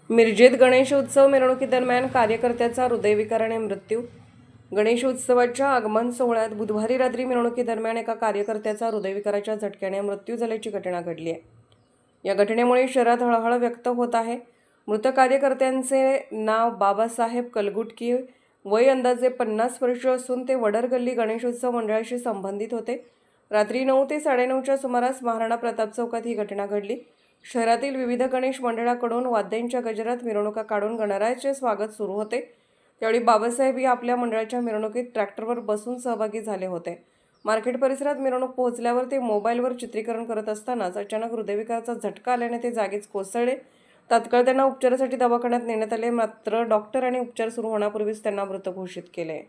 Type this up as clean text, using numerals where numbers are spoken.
मिरजेत गणेशोत्सव मिरवणुकीदरम्यान कार्यकर्त्याचा हृदयविकाराने मृत्यू. गणेशोत्सवाच्या आगमन सोहळ्यात बुधवारी रात्री मिरवणुकीदरम्यान एका कार्यकर्त्याचा हृदयविकाराच्या झटक्याने मृत्यू झाल्याची घटना घडली आहे. या घटनेमुळे शहरात हळहळ व्यक्त होत आहे. मृत कार्यकर्त्यांचे नाव बाबासाहेब कलगुटकी, वय अंदाजे 50 वर्ष असून ते वडरगल्ली गणेशोत्सव मंडळाशी संबंधित होते. रात्री 9 ते 9:30च्या सुमारास महाराणा प्रताप चौकात ही घटना घडली. शहरातील विविध गणेश मंडळाकडून वाद्यांच्या गजरात मिरवणुका काढून गणरायाचे स्वागत सुरू होते. त्यावेळी बाबासाहेब या आपल्या मंडळाच्या मिरवणुकीत ट्रॅक्टरवर बसून सहभागी झाले होते. मार्केट परिसरात मिरवणूक पोहोचल्यावर ते मोबाईलवर चित्रीकरण करत असतानाच अचानक हृदयविकाराचा झटका आल्याने ते जागीच कोसळले. तात्काळ त्यांना उपचारासाठी दवाखान्यात नेण्यात आले, मात्र डॉक्टरांनी उपचार सुरू होण्यापूर्वीच त्यांना मृत घोषित केले.